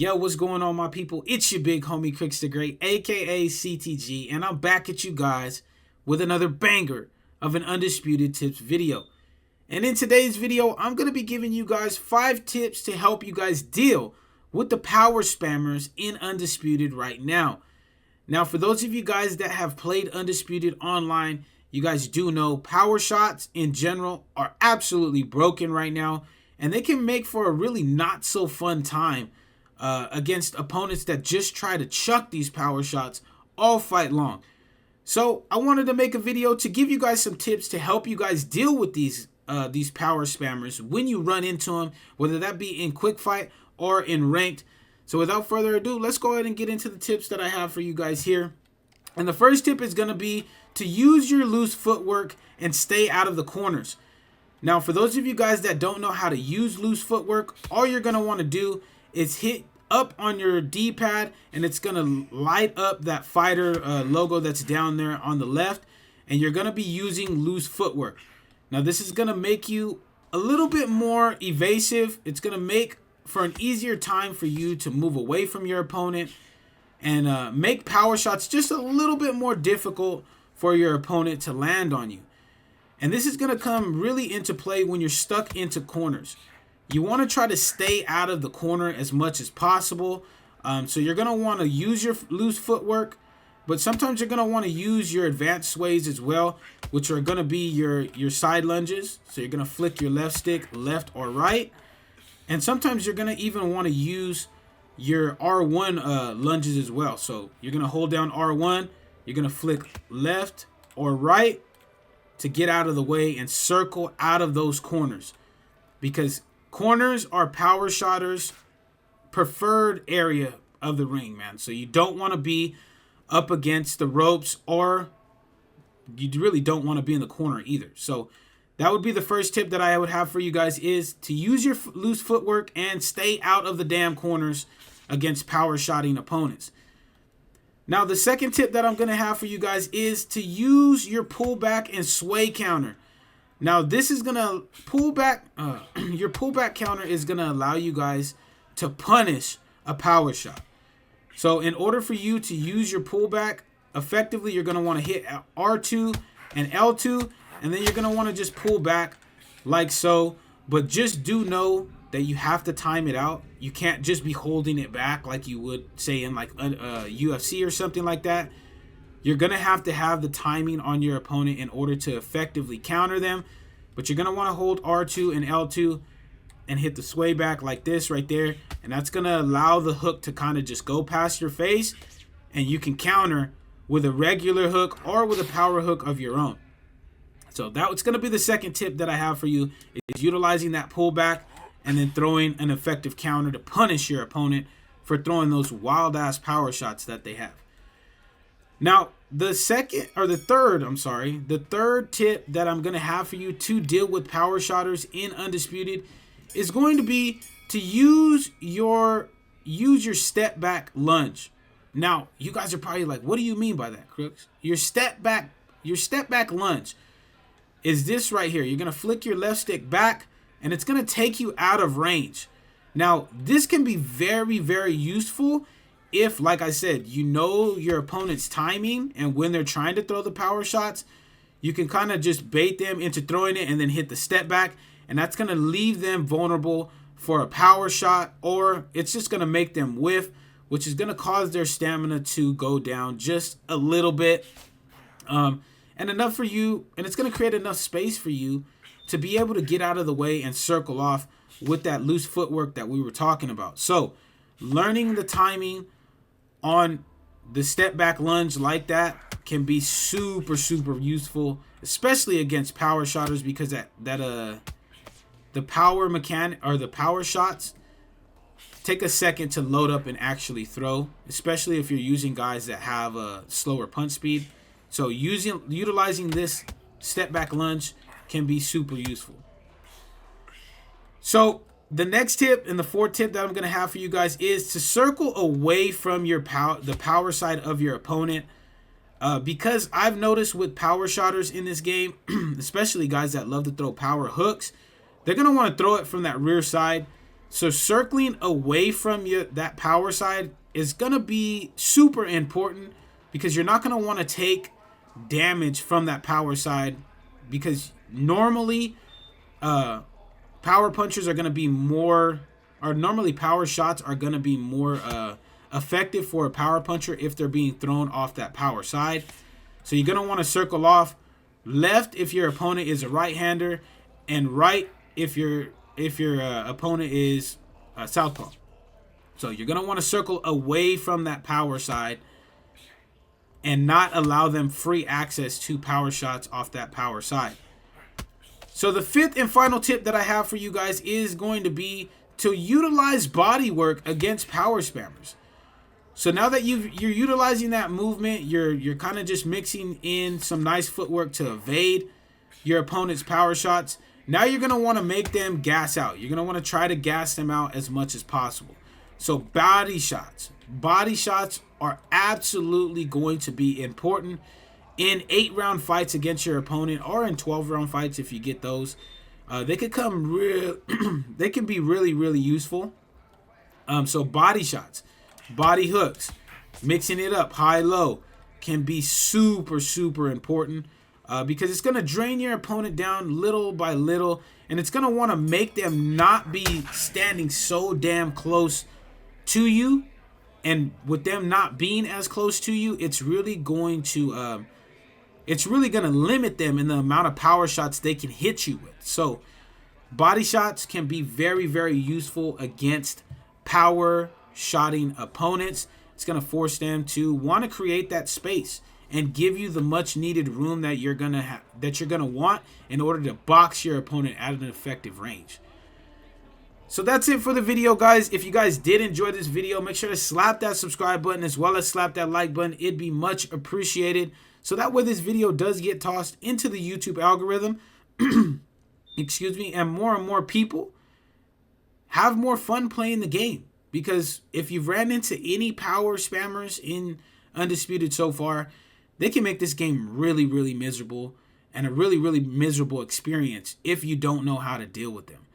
Yo, what's going on, my people? It's your big homie Crooks the Great, aka CTG, and I'm back at you guys with another banger of an Undisputed Tips video. And in today's video, I'm going to be giving you guys 5 tips to help you guys deal with the power spammers in Undisputed right now. Now, for those of you guys that have played Undisputed online, you guys do know power shots in general are absolutely broken right now, and they can make for a really not so fun time against opponents that just try to chuck these power shots all fight long. So I wanted to make a video to give you guys some tips to help you guys deal with these power spammers when you run into them, whether that be in quick fight or in ranked. So without further ado, let's go ahead and get into the tips that I have for you guys here. And the first tip is going to be to use your loose footwork and stay out of the corners. Now, for those of you guys that don't know how to use loose footwork, all you're going to want to do is hit up on your D-pad, and it's going to light up that fighter logo that's down there on the left, and you're going to be using loose footwork. Now, this is going to make you a little bit more evasive. It's going to make for an easier time for you to move away from your opponent and make power shots just a little bit more difficult for your opponent to land on you. And this is going to come really into play when you're stuck into corners. You want to try to stay out of the corner as much as possible. So you're going to want to use your loose footwork, but sometimes you're going to want to use your advanced sways as well, which are going to be your side lunges. So you're going to flick your left stick left or right. And sometimes you're going to even want to use your R1 lunges as well. So you're going to hold down R1. You're going to flick left or right to get out of the way and circle out of those corners, because corners are power shotters' preferred area of the ring, man. So you don't want to be up against the ropes, or you really don't want to be in the corner either. So that would be the first tip that I would have for you guys, is to use your loose footwork and stay out of the damn corners against power shotting opponents. Now, the second tip that I'm going to have for you guys is to use your pullback and sway counter. Now, this is going to pull back, your pullback counter is going to allow you guys to punish a power shot. So in order for you to use your pullback effectively, you're going to want to hit R2 and L2, and then you're going to want to just pull back like so. But just do know that you have to time it out. You can't just be holding it back like you would say in like UFC or something like that. You're going to have the timing on your opponent in order to effectively counter them. But you're going to want to hold R2 and L2 and hit the sway back like this right there. And that's going to allow the hook to kind of just go past your face. And you can counter with a regular hook or with a power hook of your own. So that's going to be the second tip that I have for you, is utilizing that pullback and then throwing an effective counter to punish your opponent for throwing those wild-ass power shots that they have. Now, the third tip that I'm going to have for you to deal with power shotters in Undisputed is going to be to use your step-back lunge. Now, you guys are probably like, what do you mean by that, Crooks? Your step-back lunge is this right here. You're going to flick your left stick back, and it's going to take you out of range. Now, this can be very, very useful if, like I said, you know your opponent's timing, and when they're trying to throw the power shots, you can kind of just bait them into throwing it and then hit the step back, and that's going to leave them vulnerable for a power shot, or it's just going to make them whiff, which is going to cause their stamina to go down just a little bit, and enough for you, and it's going to create enough space for you to be able to get out of the way and circle off with that loose footwork that we were talking about. So learning the timing on the step back lunge like that can be super, super useful, especially against power shotters, because the power mechanic or the power shots take a second to load up and actually throw, especially if you're using guys that have a slower punch speed. So utilizing this step back lunge can be super useful. So the next tip and the fourth tip that I'm going to have for you guys is to circle away from the power side of your opponent. Because I've noticed with power shotters in this game, especially guys that love to throw power hooks, they're going to want to throw it from that rear side. So circling away from that power side is going to be super important, because you're not going to want to take damage from that power side, because normally power punchers are going to be more, or normally power shots are going to be more effective for a power puncher if they're being thrown off that power side. So you're going to want to circle off left if your opponent is a right-hander, and right if your opponent is southpaw. So you're going to want to circle away from that power side and not allow them free access to power shots off that power side. So the fifth and final tip that I have for you guys is going to be to utilize body work against power spammers. So now that you're utilizing that movement, you're kind of just mixing in some nice footwork to evade your opponent's power shots. Now you're going to want to make them gas out. You're going to want to try to gas them out as much as possible. So body shots. Body shots are absolutely going to be important in 8-round fights against your opponent, or in 12-round fights if you get those. They could come real. They can be really, really useful. So body shots, body hooks, mixing it up high-low can be super, super important, because it's going to drain your opponent down little by little, and it's going to want to make them not be standing so damn close to you. And with them not being as close to you, it's really going to limit them in the amount of power shots they can hit you with. So body shots can be very, very useful against power shotting opponents. It's going to force them to want to create that space and give you the much needed room that you're going to want in order to box your opponent at an effective range. So that's it for the video, guys. If you guys did enjoy this video, make sure to slap that subscribe button as well as slap that like button. It'd be much appreciated, so that way this video does get tossed into the YouTube algorithm. Excuse me. And more people have more fun playing the game. Because if you've ran into any power spammers in Undisputed so far, they can make this game really, really miserable, and a really, really miserable experience if you don't know how to deal with them.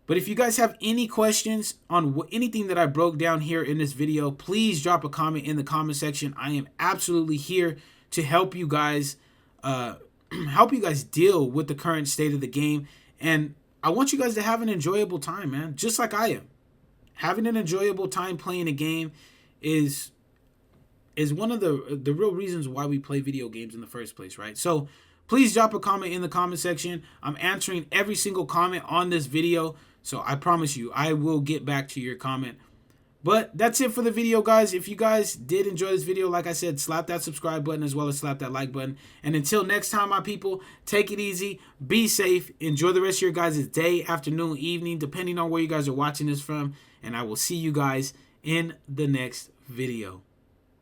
But if you guys have any questions on anything that I broke down here in this video, please drop a comment in the comment section. I am absolutely here to help you guys deal with the current state of the game. And I want you guys to have an enjoyable time, man, just like I am. Having an enjoyable time playing a game is one of the real reasons why we play video games in the first place, right? So please drop a comment in the comment section. I'm answering every single comment on this video, so I promise you I will get back to your comment. But that's it for the video, guys. If you guys did enjoy this video, like I said, slap that subscribe button as well as slap that like button. And until next time, my people, take it easy, be safe, enjoy the rest of your guys' day, afternoon, evening, depending on where you guys are watching this from. And I will see you guys in the next video.